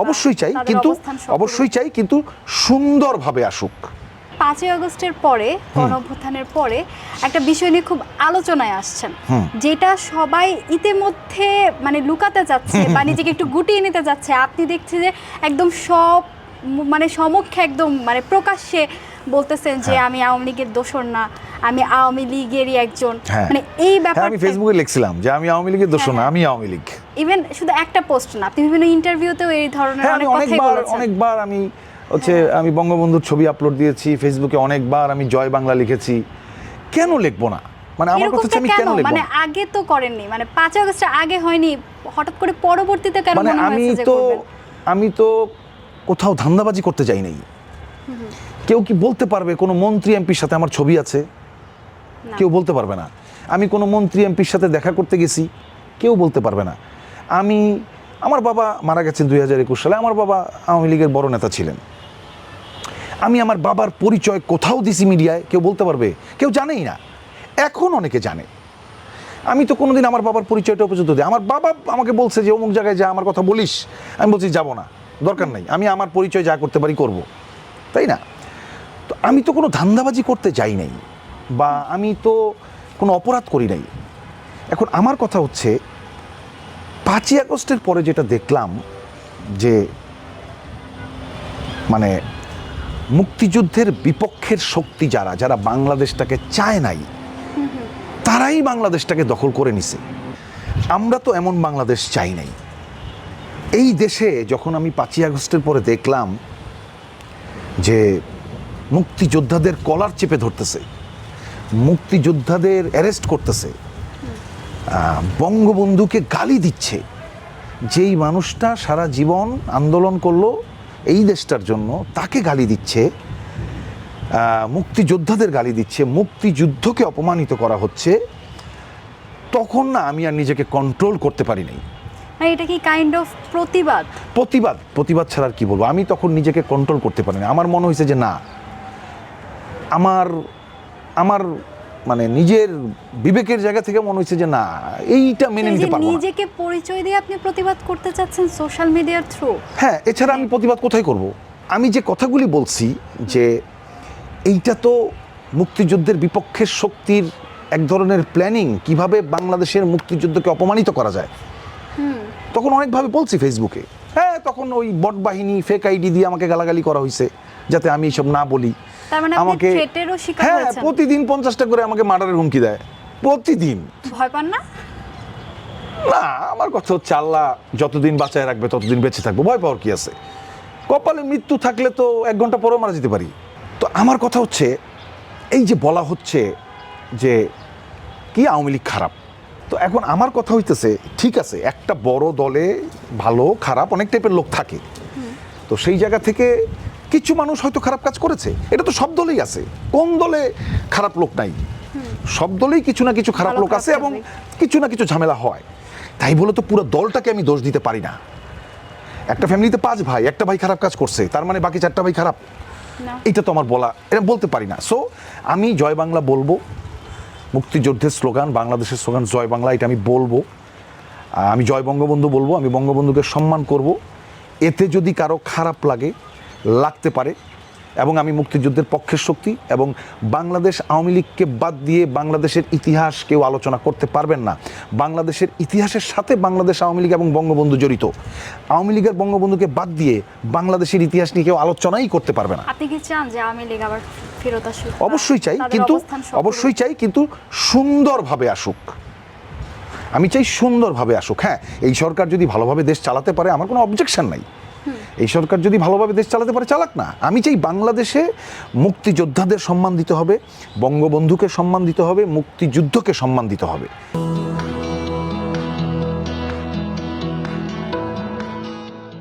অবশ্যই চাই, কিন্তু অবশ্যই চাই, কিন্তু সুন্দরভাবে আসুক। 5ই আগস্টের পরে গণঅভ্যুত্থানের পরে একটা বিষয় নিয়ে খুব আলোচনায় আসছেন, যেটা সবাই ইতিমধ্যে মানে লুকাতে যাচ্ছে বা নিজেকে একটু গুটিয়ে নিতে যাচ্ছে। আপনি দেখছি যে একদম সব মানে সমক্ষে একদম মানে প্রকাশ্যে বলতেছেন যে আমি আওয়ামী লীগের দোসর না, আমি আওয়ামী লীগেরই একজন। মানে এই ব্যাপারটা আমি ফেসবুকে লিখছিলাম যে আমি আওয়ামী লীগের দোসর না, আমি আওয়ামী লীগ। ইভেন শুধু একটা পোস্ট না, আপনি বিভিন্ন ইন্টারভিউতেও এই ধরনের অনেক কথাই বলেছেন। অনেকবার আমি আমি বঙ্গবন্ধুর ছবি আপলোড দিয়েছি ফেসবুকে, অনেকবার আমি জয় বাংলা লিখেছি। কেন লিখবো না? মানে আমার কথা হচ্ছে আমি কেন লিখবো? মানে আগে তো করেননি, মানে 5ই আগস্টে আগে হয়নি, হঠাৎ করে পরবর্তীতে কেন মনে হয়েছে যে করবেন? আমি তো কোথাও ধান্দাবাজি করতে যাই নাই। কেউ কি বলতে পারবে কোনো মন্ত্রী এমপির সাথে আমার ছবি আছে? কেউ বলতে পারবে না। আমি কোনো মন্ত্রী এমপির সাথে দেখা করতে গেছি? কেউ বলতে পারবে না। আমার বাবা মারা গেছেন 2021 সালে, আমার বাবা আওয়ামী লীগের বড় নেতা ছিলেন। আমি আমার বাবার পরিচয় কোথাও দিছি মিডিয়ায়? কেউ বলতে পারবে? কেউ জানেই না। এখন অনেকে জানে। আমি তো কোনোদিন আমার বাবার পরিচয়টা পর্যন্ত দিই। আমার বাবা আমাকে বলছে যে অমুক জায়গায় যা, আমার কথা বলিস। আমি বলছি যাব না, দরকার নাই, আমি আমার পরিচয় যা করতে পারি করব, তাই না? তো আমি তো কোনো ধান্দাবাজি করতে যাই নাই, বা আমি তো কোনো অপরাধ করি নাই। এখন আমার কথা হচ্ছে 5ই আগস্টের পরে যেটা দেখলাম, যে মানে মুক্তিযুদ্ধের বিপক্ষের শক্তি যারা যারা বাংলাদেশটাকে চায় নাই, তারাই বাংলাদেশটাকে দখল করে নিছে। আমরা তো এমন বাংলাদেশ চাই নাই। এই দেশে যখন আমি 5ই আগস্টের পরে দেখলাম যে মুক্তিযোদ্ধাদের কলার চেপে ধরতেছে, মুক্তিযোদ্ধাদের অ্যারেস্ট করতেছে, বঙ্গবন্ধুকে গালি দিচ্ছে, যেই মানুষটা সারা জীবন আন্দোলন করলো এই দেশটার জন্য, তাকে গালি দিচ্ছে, মুক্তিযোদ্ধাদের গালি দিচ্ছে, মুক্তিযুদ্ধকে অপমানিত করা হচ্ছে, তখন না আমি আর নিজেকে কন্ট্রোল করতে পারি নাই। এটা কি কাইন্ড অফ প্রতিবাদ? প্রতিবাদ ছাড়া আর কি বলবো। আমি তখন নিজেকে কন্ট্রোল করতে পারি না। আমার মনে হয়েছে যে না, আমার মানে নিজের বিবেকের জায়গা থেকে মনে হয়েছে যে না, এইটা মেনে নিতে পারবো না। নিজেকে পরিচয় দিয়ে আপনি প্রতিবাদ করতে চাচ্ছেন সোশ্যাল মিডিয়ার থ্রু? হ্যাঁ, এছাড়া আমি প্রতিবাদ কোথায় করব? আমি যে কথাগুলি বলছি যে এইটা তো মুক্তিযুদ্ধের বিপক্ষের শক্তির এক ধরনের প্ল্যানিং, কিভাবে বাংলাদেশের মুক্তিযুদ্ধকে অপমানিত করা যায়, তখন অনেকভাবে বলছি ফেসবুকে। হ্যাঁ, তখন ওই বট বাহিনী ফেক আইডি দিয়ে আমাকে গালাগালি করা হয়েছে যাতে আমি এইসব না বলি। তার মানে আপনি থ্রেটেরও শিকার হয়েছেন? প্রতিদিন 50টা করে আমাকে মার্ডারের হুমকি দেয়, প্রতিদিন। ভয় পান না? না, আমার কথা হচ্ছে আল্লাহ যতদিন বাঁচায় রাখবে ততদিন বেঁচে থাকবো, ভয় পাওয়ার কি আছে? কপালে মৃত্যু থাকলে তো 1 ঘন্টা পরেও মারা যেতে পারি। তো আমার কথা হচ্ছে এই যে বলা হচ্ছে যে কি আওয়ামী লীগ খারাপ, তো এখন আমার কথা হইতেছে ঠিক আছে, একটা বড় দলে ভালো খারাপ অনেক টাইপের লোক থাকে, তো সেই জায়গা থেকে কিছু মানুষ হয়তো খারাপ কাজ করেছে, এটা তো সব দলেই আছে, কোন দলে খারাপ লোক নাই? সব দলেই কিছু না কিছু খারাপ লোক আছে এবং কিছু না কিছু ঝামেলা হয়। তাই বলে তো পুরো দলটাকে আমি দোষ দিতে পারি না। একটা ফ্যামিলিতে 5 ভাই, একটা ভাই খারাপ কাজ করছে, তার মানে বাকি 4টা ভাই খারাপ? এটা তো আমার এটা বলতে পারি না। সো আমি জয় বাংলা বলবো, মুক্তিযুদ্ধের স্লোগান, বাংলাদেশের স্লোগান জয় বাংলা, এটা আমি বলবো। আমি জয় বঙ্গবন্ধু বলবো, আমি বঙ্গবন্ধুকে সম্মান করব। এতে যদি কারো খারাপ লাগতে পারে, এবং আমি মুক্তিযুদ্ধের পক্ষের শক্তি, এবং বাংলাদেশ আওয়ামী লীগকে বাদ দিয়ে বাংলাদেশের ইতিহাস কেউ আলোচনা করতে পারবেন না। বাংলাদেশের ইতিহাসের সাথে বাংলাদেশ আওয়ামী লীগ এবং বঙ্গবন্ধু জড়িত। আওয়ামী লীগের বঙ্গবন্ধুকে বাদ দিয়ে বাংলাদেশের ইতিহাস নিয়ে কেউ আলোচনাই করতে পারবে না। আপনি কি চান যে আওয়ামী লীগ আবার ফেরত আসুক? অবশ্যই চাই, কিন্তু সুন্দরভাবে আসুক। আমি চাই সুন্দরভাবে আসুক। হ্যাঁ, এই সরকার যদি ভালোভাবে দেশ চালাতে পারে আমার কোনো অবজেকশন নাই। এই সরকার যদি ভালোভাবে দেশ চালাতে পারে চালাক না। আমি চাই বাংলাদেশে মুক্তিযোদ্ধাদের সম্মান দিতে হবে, বঙ্গবন্ধুকে সম্মান দিতে হবে, মুক্তিযুদ্ধকে সম্মান দিতে হবে।